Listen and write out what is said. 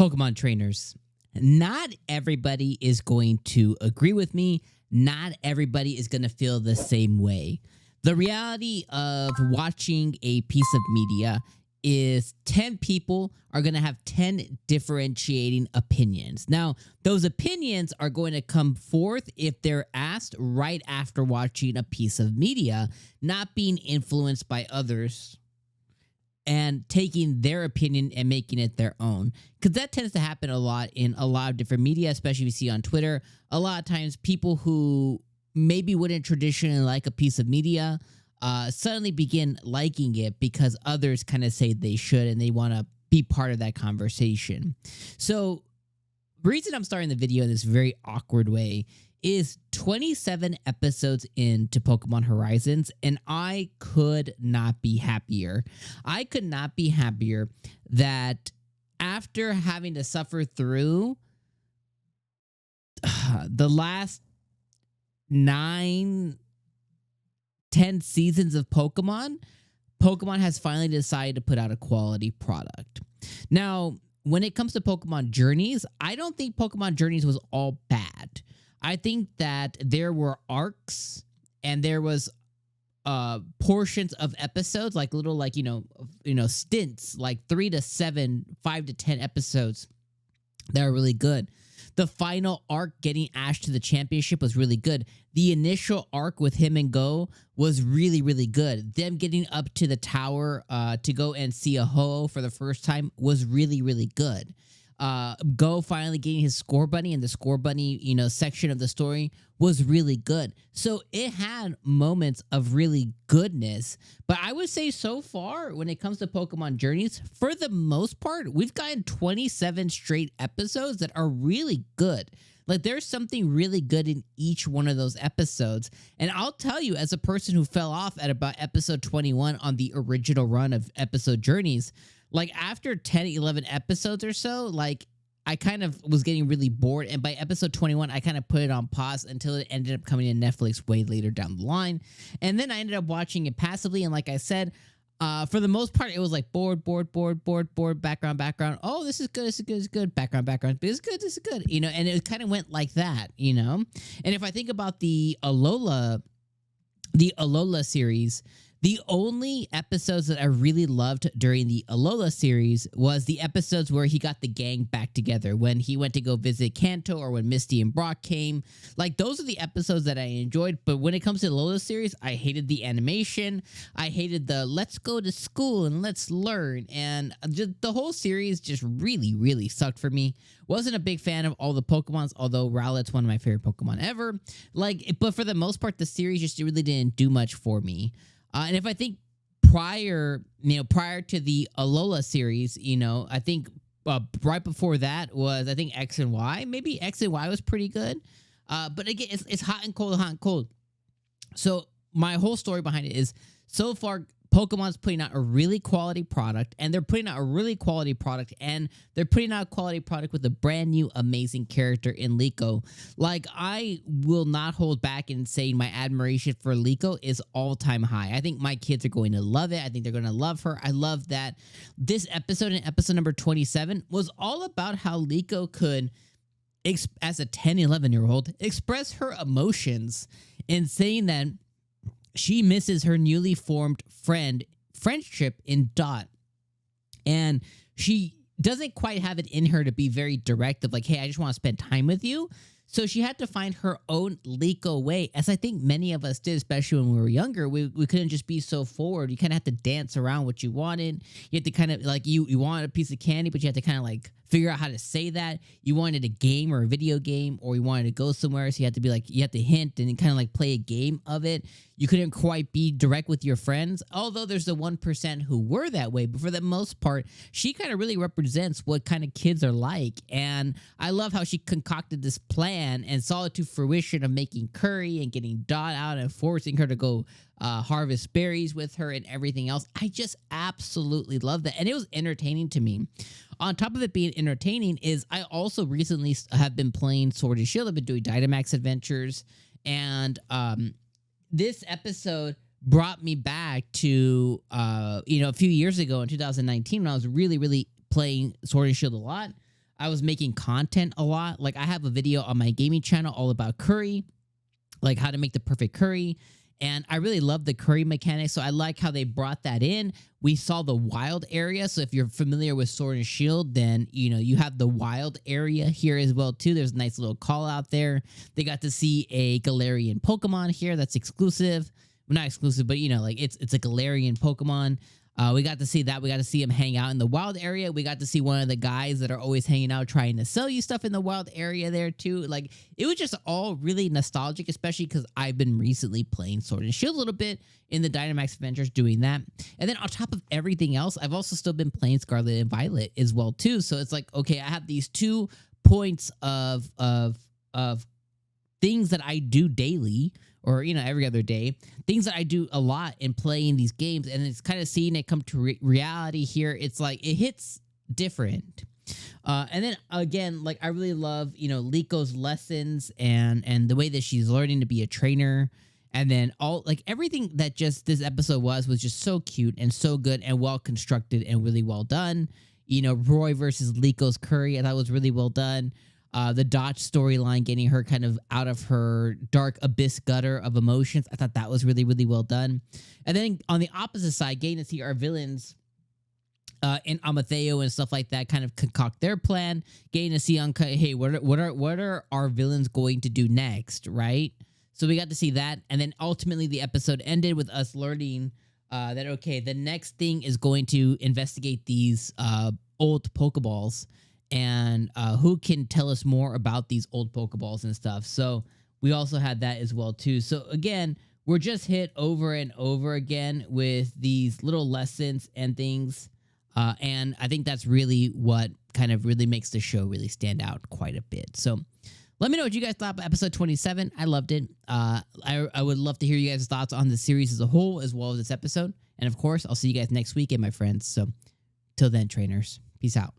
Pokemon trainers. Not everybody is going to agree with me. Not everybody is going to feel the same way. The reality of watching a piece of media is 10 people are going to have 10 differentiating opinions. Now, those opinions are going to come forth if they're asked right after watching a piece of media, not being influenced by others and taking their opinion and making it their own. Because that tends to happen a lot in a lot of different media, especially if you see on Twitter. A lot of times people who maybe wouldn't traditionally like a piece of media suddenly begin liking it because others kind of say they should and they want to be part of that conversation. So the reason I'm starting the video in this very awkward way is 27 episodes into Pokemon Horizons, and I could not be happier. I could not be happier that after having to suffer through the last 9-10 seasons of Pokemon has finally decided to put out a quality product. Now, when it comes to Pokemon Journeys, I don't think Pokemon Journeys was all bad. I think that there were arcs and there was portions of episodes, like little, like, stints, like 3 to 7, 5 to 10 episodes that are really good. The final arc getting Ash to the championship was really good. The initial arc with him and Go was really, really good. Them getting up to the tower to go and see a Ho-Oh for the first time was really, really good. Go finally getting his Score Bunny and the Score Bunny, section of the story was really good. So it had moments of really goodness. But I would say so far, when it comes to Pokemon Journeys, for the most part, we've gotten 27 straight episodes that are really good. Like, there's something really good in each one of those episodes. And I'll tell you, as a person who fell off at about episode 21 on the original run of episode Journeys, like, after 10, 11 episodes or so, like, I kind of was getting really bored. And by episode 21, I kind of put it on pause until it ended up coming to Netflix way later down the line. And then I ended up watching it passively. And like I said, for the most part, it was like bored, background. Oh, this is good, background, this is good, and it kind of went like that, And if I think about the Alola series, the only episodes that I really loved during the Alola series was the episodes where he got the gang back together, when he went to go visit Kanto or when Misty and Brock came. Like, those are the episodes that I enjoyed. But when it comes to the Alola series, I hated the animation. I hated the let's go to school and let's learn. And just the whole series just really, really sucked for me. Wasn't a big fan of all the Pokemons, although Rowlet's one of my favorite Pokemon ever. But for the most part, the series just really didn't do much for me. And if I think prior to the Alola series, I think right before that was, I think, X and Y. Maybe X and Y was pretty good. But again, it's hot and cold. So my whole story behind it is, so far, Pokemon's putting out a really quality product, and they're putting out a really quality product, and they're putting out a quality product with a brand new, amazing character in 𝐒𝐻𝐻𝐿. Like, I will not hold back in saying my admiration for 𝐒𝐻𝐻𝐿 is all-time high. I think my kids are going to love it. I think they're going to love her. I love that this episode, in episode number 27, was all about how 𝐒𝐻𝐻𝐿 could, as a 10, 11-year-old, express her emotions in saying that she misses her newly formed friendship in Dot. And she doesn't quite have it in her to be very direct of like, hey, I just want to spend time with you. So she had to find her own 𝐒𝐻𝐻𝐿 way, as I think many of us did, especially when we were younger. We couldn't just be so forward. You kind of had to dance around what you wanted. You had to kind of, like, you wanted a piece of candy, but you had to kind of, like, figure out how to say that. You wanted a game or a video game, or you wanted to go somewhere, so you had to be like, you had to hint and kind of like play a game of it. You couldn't quite be direct with your friends, although there's the 1% who were that way. But for the most part, she kind of really represents what kind of kids are like. And I love how she concocted this plan and saw it to fruition of making curry and getting Dot out and forcing her to go harvest berries with her and everything else. I just absolutely love that. And it was entertaining to me. On top of it being entertaining, is I also recently have been playing Sword and Shield. I've been doing Dynamax adventures. And this episode brought me back to, a few years ago in 2019, when I was really, really playing Sword and Shield a lot. I was making content a lot. Like I have a video on my gaming channel all about curry, like how to make the perfect curry. And I really love the curry mechanic. So I like how they brought that in. We saw the wild area. So if you're familiar with Sword and Shield, then, you know, you have the wild area here as well, too. There's a nice little call out there. They got to see a Galarian Pokemon here that's exclusive. Well, not exclusive, but, you know, like it's a Galarian Pokemon. We got to see that. We got to see him hang out in the wild area. We got to see one of the guys that are always hanging out trying to sell you stuff in the wild area there too. Like it was just all really nostalgic, especially because I've been recently playing Sword and Shield a little bit in the Dynamax Adventures doing that. And then on top of everything else, I've also still been playing Scarlet and Violet as well too. So it's like, okay, I have these 2 points of things that I do daily, or, you know, every other day, things that I do a lot in playing these games, and it's kind of seeing it come to reality here. It's like, it hits different. And then again, like I really love, you know, 𝐒𝐿𝐻𝐴's lessons and the way that she's learning to be a trainer. And then all, like everything that just this episode was just so cute and so good and well constructed and really well done. You know, Roy versus 𝐒𝐿𝐻𝐴's curry, I thought was really well done. The Dotch storyline, getting her kind of out of her dark abyss gutter of emotions, I thought that was really, really well done. And then on the opposite side, getting to see our villains and 𝐒𝐴mateo and stuff like that kind of concoct their plan, getting to see on, hey, what are our villains going to do next, right? So we got to see that. And then ultimately the episode ended with us learning that, okay, the next thing is going to investigate these old Pokeballs. And who can tell us more about these old Pokeballs and stuff. So we also had that as well, too. So again, we're just hit over and over again with these little lessons and things. And I think that's really what kind of really makes the show really stand out quite a bit. So let me know what you guys thought about episode 27. I loved it. I would love to hear you guys' thoughts on the series as a whole, as well as this episode. And of course, I'll see you guys next week, my friends. So till then, trainers, peace out.